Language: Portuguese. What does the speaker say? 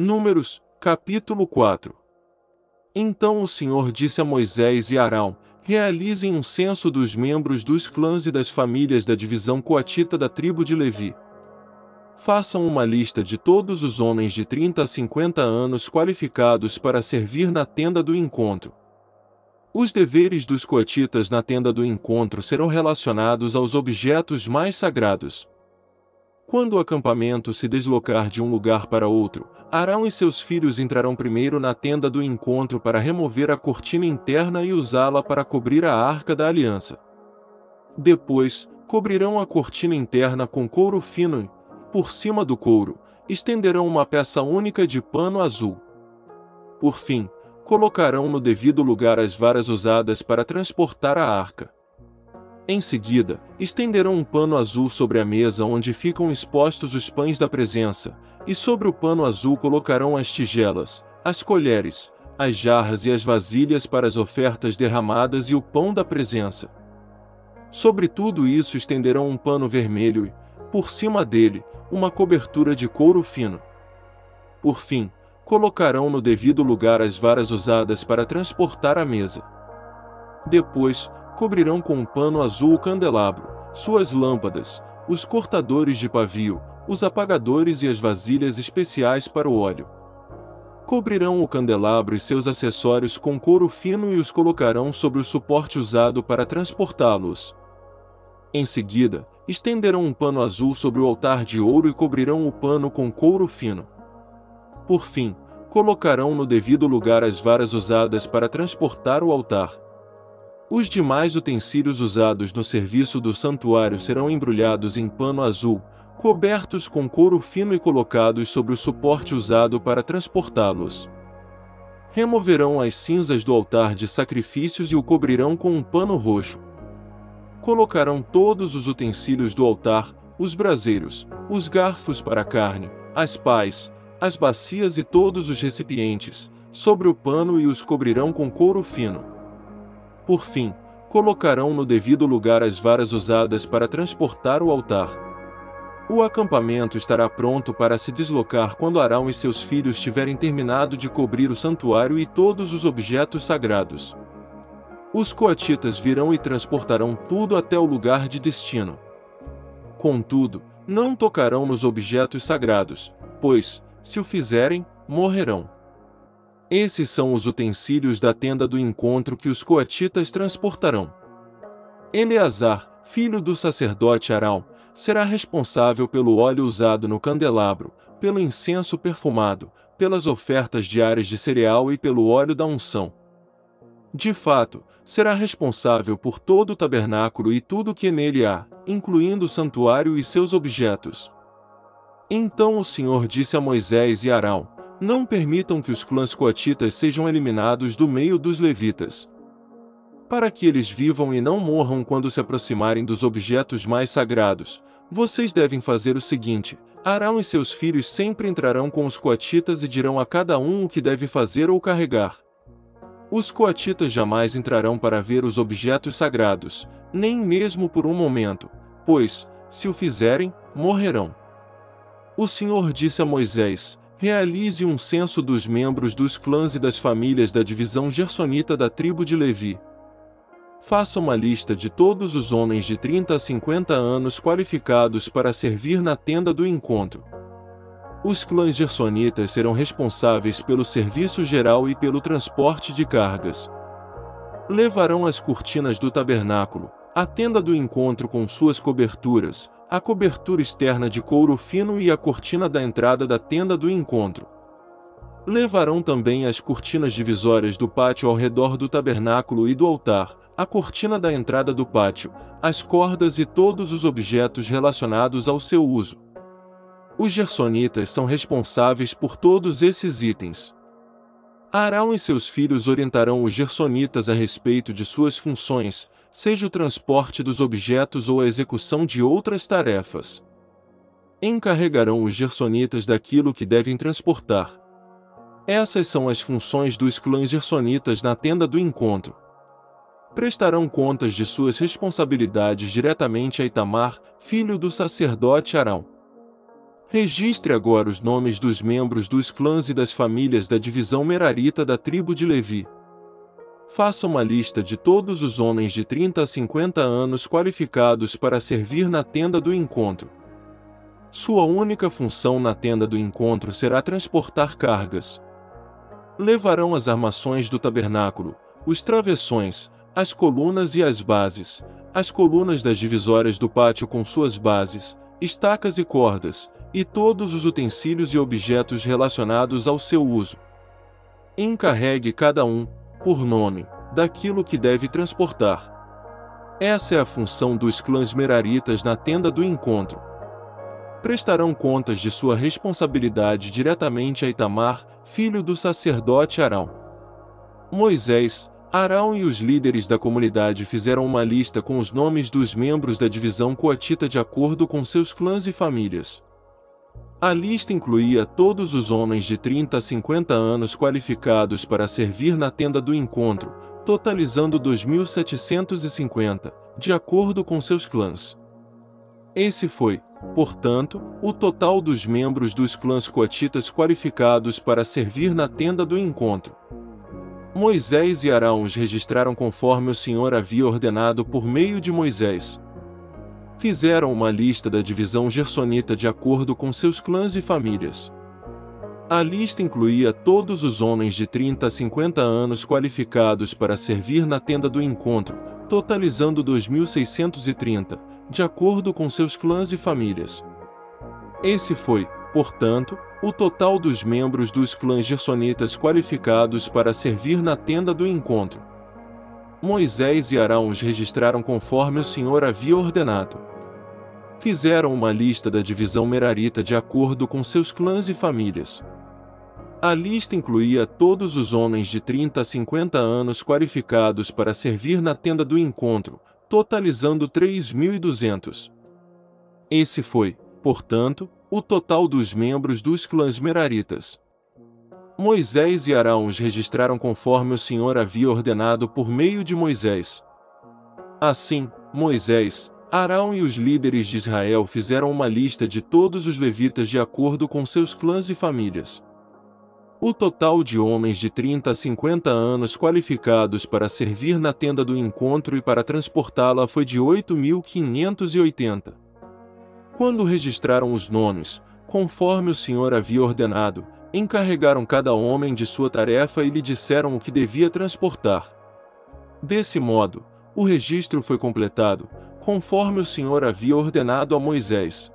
Números, capítulo 4. Então o Senhor disse a Moisés e Arão: realizem um censo dos membros dos clãs e das famílias da divisão coatita da tribo de Levi. Façam uma lista de todos os homens de 30 a 50 anos qualificados para servir na tenda do encontro. Os deveres dos coatitas na tenda do encontro serão relacionados aos objetos mais sagrados. Quando o acampamento se deslocar de um lugar para outro, Arão e seus filhos entrarão primeiro na tenda do encontro para remover a cortina interna e usá-la para cobrir a arca da aliança. Depois, cobrirão a cortina interna com couro fino e, por cima do couro, estenderão uma peça única de pano azul. Por fim, colocarão no devido lugar as varas usadas para transportar a arca. Em seguida, estenderão um pano azul sobre a mesa onde ficam expostos os pães da presença, e sobre o pano azul colocarão as tigelas, as colheres, as jarras e as vasilhas para as ofertas derramadas e o pão da presença. Sobre tudo isso estenderão um pano vermelho e, por cima dele, uma cobertura de couro fino. Por fim, colocarão no devido lugar as varas usadas para transportar a mesa. Depois, cobrirão com um pano azul o candelabro, suas lâmpadas, os cortadores de pavio, os apagadores e as vasilhas especiais para o óleo. Cobrirão o candelabro e seus acessórios com couro fino e os colocarão sobre o suporte usado para transportá-los. Em seguida, estenderão um pano azul sobre o altar de ouro e cobrirão o pano com couro fino. Por fim, colocarão no devido lugar as varas usadas para transportar o altar. Os demais utensílios usados no serviço do santuário serão embrulhados em pano azul, cobertos com couro fino e colocados sobre o suporte usado para transportá-los. Removerão as cinzas do altar de sacrifícios e o cobrirão com um pano roxo. Colocarão todos os utensílios do altar, os braseiros, os garfos para a carne, as pás, as bacias e todos os recipientes, sobre o pano e os cobrirão com couro fino. Por fim, colocarão no devido lugar as varas usadas para transportar o altar. O acampamento estará pronto para se deslocar quando Arão e seus filhos tiverem terminado de cobrir o santuário e todos os objetos sagrados. Os coatitas virão e transportarão tudo até o lugar de destino. Contudo, não tocarão nos objetos sagrados, pois, se o fizerem, morrerão. Esses são os utensílios da tenda do encontro que os coatitas transportarão. Eleazar, filho do sacerdote Arão, será responsável pelo óleo usado no candelabro, pelo incenso perfumado, pelas ofertas diárias de cereal e pelo óleo da unção. De fato, será responsável por todo o tabernáculo e tudo o que nele há, incluindo o santuário e seus objetos. Então o Senhor disse a Moisés e Arão: não permitam que os clãs coatitas sejam eliminados do meio dos levitas. Para que eles vivam e não morram quando se aproximarem dos objetos mais sagrados, vocês devem fazer o seguinte: Arão e seus filhos sempre entrarão com os coatitas e dirão a cada um o que deve fazer ou carregar. Os coatitas jamais entrarão para ver os objetos sagrados, nem mesmo por um momento, pois, se o fizerem, morrerão. O Senhor disse a Moisés: realize um censo dos membros dos clãs e das famílias da divisão gersonita da tribo de Levi. Faça uma lista de todos os homens de 30 a 50 anos qualificados para servir na tenda do encontro. Os clãs gersonitas serão responsáveis pelo serviço geral e pelo transporte de cargas. Levarão as cortinas do tabernáculo, a tenda do encontro com suas coberturas, a cobertura externa de couro fino e a cortina da entrada da tenda do encontro. Levarão também as cortinas divisórias do pátio ao redor do tabernáculo e do altar, a cortina da entrada do pátio, as cordas e todos os objetos relacionados ao seu uso. Os gersonitas são responsáveis por todos esses itens. Arão e seus filhos orientarão os gersonitas a respeito de suas funções, seja o transporte dos objetos ou a execução de outras tarefas. Encarregarão os gersonitas daquilo que devem transportar. Essas são as funções dos clãs gersonitas na tenda do encontro. Prestarão contas de suas responsabilidades diretamente a Itamar, filho do sacerdote Arão. Registre agora os nomes dos membros dos clãs e das famílias da divisão merarita da tribo de Levi. Faça uma lista de todos os homens de 30 a 50 anos qualificados para servir na tenda do encontro. Sua única função na tenda do encontro será transportar cargas. Levarão as armações do tabernáculo, os travessões, as colunas e as bases, as colunas das divisórias do pátio com suas bases, estacas e cordas, e todos os utensílios e objetos relacionados ao seu uso. Encarregue cada um, por nome, daquilo que deve transportar. Essa é a função dos clãs meraritas na tenda do encontro. Prestarão contas de sua responsabilidade diretamente a Itamar, filho do sacerdote Arão. Moisés, Arão e os líderes da comunidade fizeram uma lista com os nomes dos membros da divisão coatita de acordo com seus clãs e famílias. A lista incluía todos os homens de 30 a 50 anos qualificados para servir na tenda do encontro, totalizando 2.750, de acordo com seus clãs. Esse foi, portanto, o total dos membros dos clãs coatitas qualificados para servir na tenda do encontro. Moisés e Arão os registraram conforme o Senhor havia ordenado por meio de Moisés. Fizeram uma lista da divisão gersonita de acordo com seus clãs e famílias. A lista incluía todos os homens de 30 a 50 anos qualificados para servir na tenda do encontro, totalizando 2.630, de acordo com seus clãs e famílias. Esse foi, portanto, o total dos membros dos clãs gersonitas qualificados para servir na tenda do encontro. Moisés e Arão os registraram conforme o Senhor havia ordenado. Fizeram uma lista da divisão merarita de acordo com seus clãs e famílias. A lista incluía todos os homens de 30 a 50 anos qualificados para servir na tenda do encontro, totalizando 3.200. Esse foi, portanto, o total dos membros dos clãs meraritas. Moisés e Arão os registraram conforme o Senhor havia ordenado por meio de Moisés. Assim, Moisés, Arão e os líderes de Israel fizeram uma lista de todos os levitas de acordo com seus clãs e famílias. O total de homens de 30 a 50 anos qualificados para servir na tenda do encontro e para transportá-la foi de 8.580. Quando registraram os nomes, conforme o Senhor havia ordenado, encarregaram cada homem de sua tarefa e lhe disseram o que devia transportar. Desse modo, o registro foi completado, conforme o Senhor havia ordenado a Moisés.